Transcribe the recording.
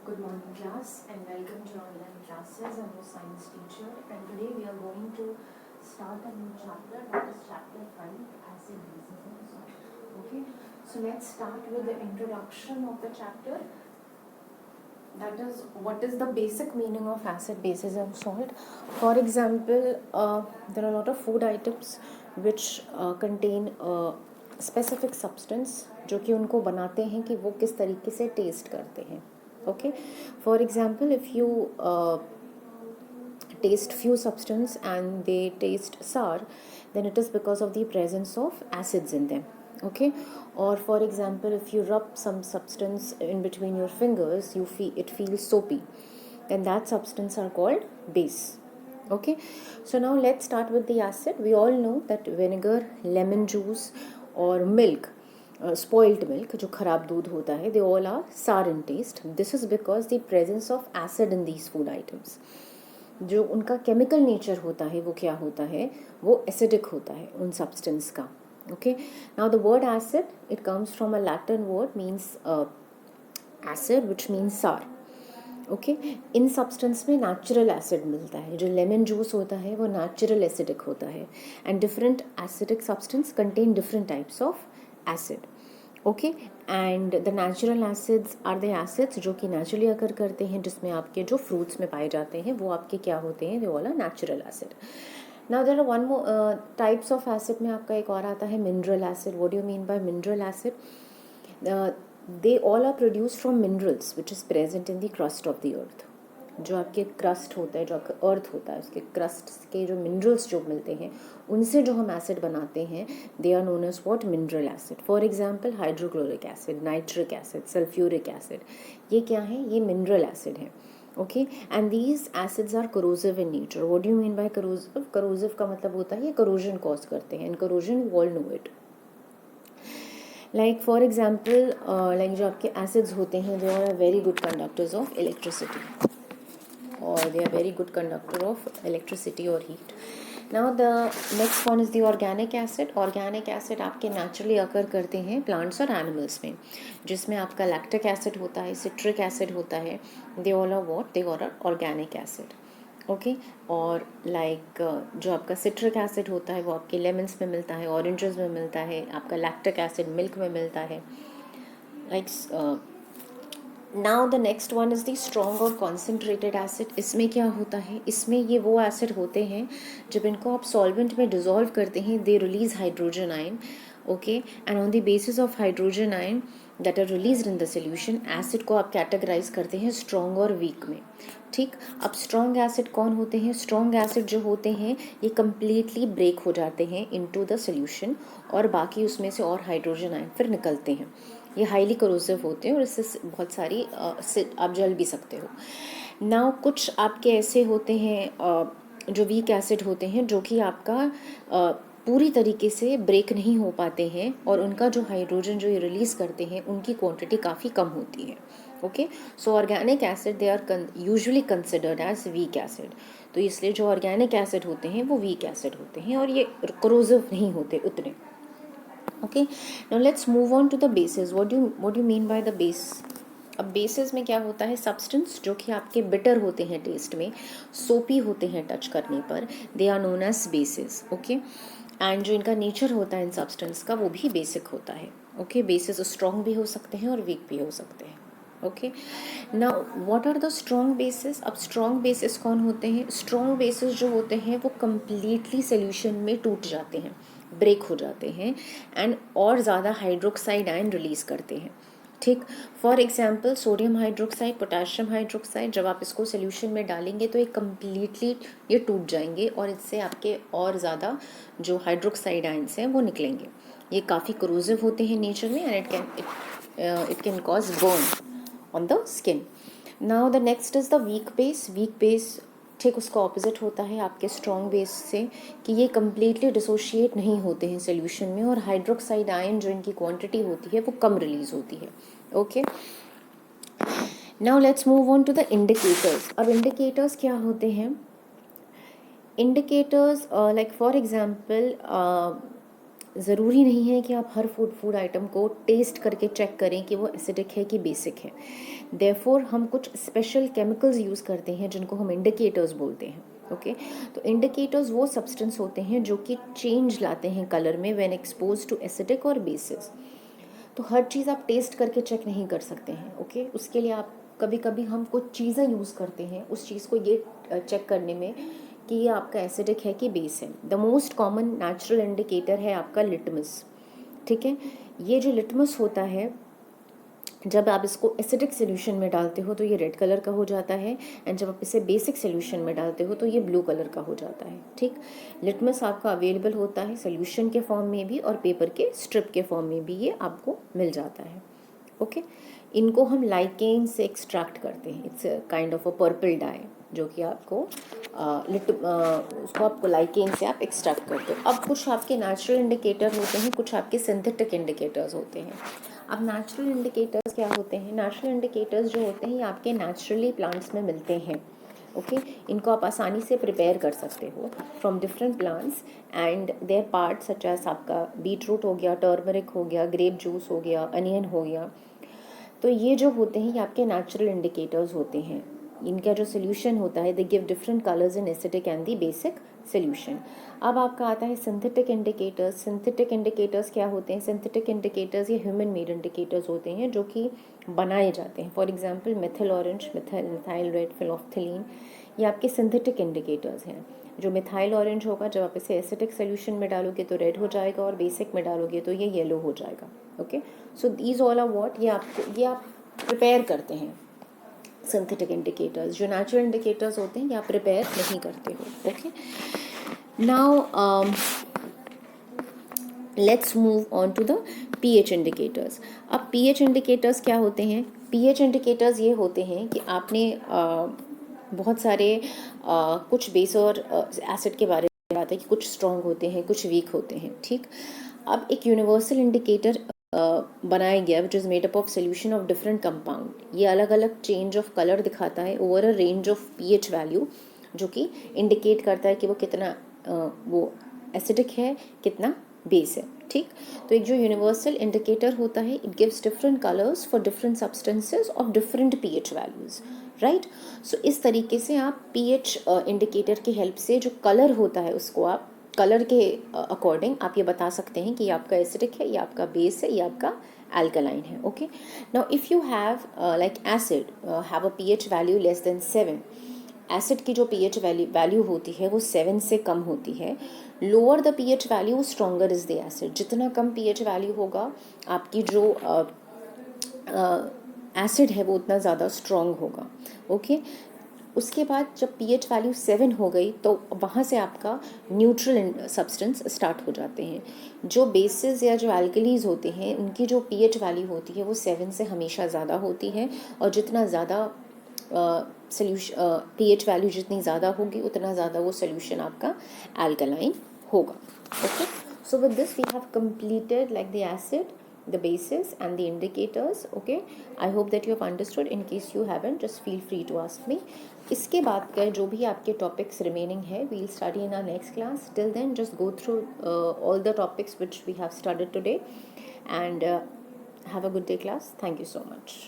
Good morning class and welcome to online classes. I'm your science teacher and today we are going to start a new chapter, that is chapter 5, acid bases and salt. Okay, so let's start with the introduction of the chapter. That is, what is the basic meaning of acid, bases and salt. For example, there are a lot of food items which contain a specific substance जो कि उनको बनाते हैं कि वो किस तरीके से टेस्ट करते हैं. Okay, for example, if you taste few substance and they taste sour, then it is because of the presence of acids in them. Okay, or for example, if you rub some substance in between your fingers, it feels soapy, then that substance are called base. Okay, so now let's start with the acid. We all know that vinegar, lemon juice or milk, spoiled milk, जो खराब दूध होता है, they all are sour in taste. This is because the presence of acid in these food items. जो उनका chemical nature होता है वो क्या होता है, वो एसिडिक होता है उन सब्सटेंस का. Okay, now the word acid, it comes from a Latin word, means acid, which means sour. Okay, in substance में नेचुरल एसिड मिलता है. जो लेमन जूस होता है वो नेचुरल एसिडिक होता है and different acidic substance contain different types of acid. Okay, and the natural acids are the acids जो कि नेचुरली अकर करते हैं, जिसमें आपके जो फ्रूट्स में पाए जाते हैं वो आपके क्या होते हैं, they all are natural acid. Now there are one more types of acid में आपका एक और आता है mineral acid. What do you mean by mineral acid? They all are produced from minerals which is present in the crust of the earth. जो आपके crust होता है, जो आपका अर्थ होता है, उसके क्रस्ट के जो मिनरल्स जो मिलते हैं उनसे जो हम एसिड बनाते हैं, they are known as what, mineral acid. For example hydrochloric acid, nitric acid, sulphuric acid, ये क्या है, ये मिनरल एसिड है. Okay, and these acids are corrosive in nature. What do you mean by corrosive? Corrosive का मतलब होता है ये करोजन कॉज करते हैं, and corrosion we all know it. Like for example, like जो आपके एसिड्स होते हैं, they are very good conductors of electricity, और they are very good conductor of electricity और heat. Now the next one is the organic acid. Organic acid आपके naturally occur करते हैं plants और एनिमल्स में, जिसमें आपका लैक्टिक एसिड होता है, सिट्रिक एसिड होता है. They all are what, they all are organic acid. Okay, और लाइक जो आपका सिट्रिक एसिड होता है वो आपके लेमन्स में मिलता है, ऑरेंजेस में मिलता है. आपका लैक्टिक एसिड मिल्क में मिलता है. Like now the next one is the strong और कॉन्सेंट्रेटेड एसिड. इसमें क्या होता है, इसमें ये वो एसिड होते हैं जब इनको आप सॉल्वेंट में डिज़ोल्व करते हैं, they release hydrogen ion. Okay, and on the basis of hydrogen ion that are release in the solution, acid को आप कैटेगराइज करते हैं स्ट्रॉन्ग और वीक में. ठीक, अब स्ट्रॉन्ग एसिड कौन होते हैं? स्ट्रॉन्ग एसिड जो होते हैं ये कम्प्लीटली ब्रेक हो जाते हैं इनटू द सोल्यूशन, और बाकी उसमें से और हाइड्रोजन आयन फिर निकलते हैं. ये हाईली करोसिव होते हैं और इससे बहुत सारी आप जल भी सकते हो. नाउ कुछ आपके ऐसे होते हैं जो वीक एसिड होते हैं, जो कि आपका पूरी तरीके से ब्रेक नहीं हो पाते हैं, और उनका जो हाइड्रोजन जो ये रिलीज़ करते हैं उनकी क्वांटिटी काफ़ी कम होती है. Okay, so organic acid they are usually considered as weak acid. तो इसलिए जो ऑर्गेनिक एसिड होते हैं वो वीक एसिड होते हैं और ये करोसिव नहीं होते उतने. Okay, now let's move on to the bases. What do mean by the base? अब बेसिस में क्या होता है, सब्सटेंस जो कि आपके बिटर होते हैं टेस्ट में, सोपी होते हैं टच करने पर, they are known as bases. Okay, and जो इनका नेचर होता है इन सब्सटेंस का वो भी बेसिक होता है. ओके, बेसिस स्ट्रॉन्ग भी हो सकते हैं और वीक भी हो सकते हैं. Okay, now what are the strong bases? अब स्ट्रॉन्ग बेसिस कौन होते हैं? स्ट्रॉन्ग बेसिस जो होते हैं वो कम्प्लीटली सोल्यूशन में टूट जाते हैं, ब्रेक हो जाते हैं, एंड और ज़्यादा हाइड्रोक्साइड आयन रिलीज़ करते हैं. ठीक, for example sodium hydroxide, potassium hydroxide, जब आप इसको सोल्यूशन में डालेंगे तो ये कम्प्लीटली ये टूट जाएंगे और इससे आपके और ज़्यादा जो हाइड्रोक्साइड आयन्स हैं वो निकलेंगे. ये काफ़ी करोसिव होते हैं नेचर में, and it can cause burn on the skin. Now the next is the weak base. Weak base ठीक उसका ऑपोजिट होता है आपके स्ट्रॉन्ग बेस से, कि ये कम्प्लीटली डिसोशिएट नहीं होते हैं सोल्यूशन में, और हाइड्रोक्साइड आयन जो इनकी क्वांटिटी होती है वो कम रिलीज होती है. Okay, now let's move on to the indicators. अब इंडिकेटर्स क्या होते हैं? इंडिकेटर्स लाइक फॉर एग्जांपल ज़रूरी नहीं है कि आप हर फूड आइटम को टेस्ट करके चेक करें कि वो एसिडिक है कि बेसिक है। देयरफॉर हम कुछ स्पेशल केमिकल्स यूज़ करते हैं जिनको हम इंडिकेटर्स बोलते हैं। ओके, तो इंडिकेटर्स वो सब्सटेंस होते हैं जो कि चेंज लाते हैं कलर में व्हेन एक्सपोज टू एसिडिक और बेसिस। तो हर चीज़ आप टेस्ट करके चेक नहीं कर सकते हैं। ओके, उसके लिए आप कभी कभी हम कुछ चीज़ें यूज़ करते हैं उस चीज़ को ये चेक करने में कि ये आपका एसिडिक है कि बेस है। The most common natural indicator है आपका लिटमस। ठीक है, ये जो लिटमस होता है, जब आप इसको एसिडिक सोल्यूशन में डालते हो तो ये रेड कलर का हो जाता है, एंड जब आप इसे बेसिक सोल्यूशन में डालते हो तो ये ब्लू कलर का हो जाता है। ठीक, लिटमस आपका अवेलेबल होता है सोल्यूशन के फॉर्म में भी और पेपर के स्ट्रिप के फॉर्म में भी ये आपको मिल जाता है। ओके, इनको हम लाइकेन से एक्सट्रैक्ट करते हैं। It's kind of a purple dye जो कि आपको उसको आपको लाइकेन से आप एक्सट्रैक्ट करते हो। अब कुछ आपके नेचुरल इंडिकेटर होते हैं, कुछ आपके सिंथेटिक इंडिकेटर्स होते हैं। अब नेचुरल इंडिकेटर्स क्या होते हैं? नेचुरल इंडिकेटर्स जो होते हैं ये आपके नेचुरली प्लांट्स में मिलते हैं। ओके, इनको आप आसानी से प्रिपेयर कर सकते हो from different plants, and their part such as आपका बीट रूट हो गया, टर्मरिक हो गया, ग्रेप जूस हो गया, अनियन हो गया। तो ये जो होते हैं ये आपके नेचुरल इंडिकेटर्स होते हैं। इनका जो सोल्यूशन होता है they give different colours in acidic and the basic solution. अब आपका आता है सिंथेटिक इंडिकेटर्स। सिंथेटिक इंडिकेटर्स क्या होते हैं? सिंथेटिक इंडिकेटर्स ये ह्यूमन मेड इंडिकेटर्स होते हैं जो कि बनाए जाते हैं। For example methyl orange, methyl red, phenolphthalein, ये आपके सिंथेटिक इंडिकेटर्स हैं। जो मिथाइल ऑरेंज होगा जब आप इसे एसिडिक सोल्यूशन में डालोगे तो रेड हो जाएगा, और बेसिक में डालोगे तो ये येलो हो जाएगा। Okay, so these all are what, ये आप प्रिपेयर करते हैं सिंथेटिक इंडिकेटर्स। जो नेचुरल इंडिकेटर्स होते हैं ये आप प्रिपेयर नहीं करते हो। Okay, now let's move on to the pH indicators. अब पीएच इंडिकेटर्स क्या होते हैं? पीएच इंडिकेटर्स ये होते हैं कि आपने बहुत सारे कुछ बेस और एसिड के बारे में बात है कि कुछ स्ट्रॉन्ग होते हैं, कुछ वीक होते हैं। ठीक, अब एक यूनिवर्सल इंडिकेटर बनाया गया which is made up of solution of different compound. ये अलग अलग चेंज ऑफ कलर दिखाता है over a range of pH value, जो कि इंडिकेट करता है कि वो कितना वो एसिडिक है, कितना बेस है। ठीक, तो एक जो यूनिवर्सल इंडिकेटर होता है it gives different colours for different substances of different pH values, right. So इस तरीके से आप पीएच इंडिकेटर की हेल्प से जो कलर होता है उसको आप कलर के अकॉर्डिंग आप ये बता सकते हैं कि ये आपका एसिडिक है, ये आपका बेस है, ये आपका अल्कलाइन है। Okay, now if you have like acid have a pH value less than 7, acid की जो पीएच वैल्यू होती है वो 7 से कम होती है। Lower the pH value stronger is the acid. जितना कम पीएच वैल्यू होगा आपकी जो एसिड है वो उतना ज़्यादा स्ट्रॉन्ग होगा। ओके, उसके बाद जब पीएच वैल्यू 7 हो गई तो वहाँ से आपका न्यूट्रल सब्सटेंस स्टार्ट हो जाते हैं। जो बेसिस या जो एल्कलीज होते हैं उनकी जो पीएच वैल्यू होती है वो 7 से हमेशा ज़्यादा होती है, और जितना ज़्यादा सोल्यूशन पीएच वैल्यू जितनी ज़्यादा होगी उतना ज़्यादा वो सोल्यूशन आपका अल्कलाइन होगा। Okay, so with this we have completed like the acid, the bases and the indicators. Okay, I hope that you have understood. In case you haven't, just feel free to ask me. इसके बाद का जो भी आपके topics remaining है we'll study in our next class. Till then just go through all the topics which we have studied today, and have a good day class. Thank you so much.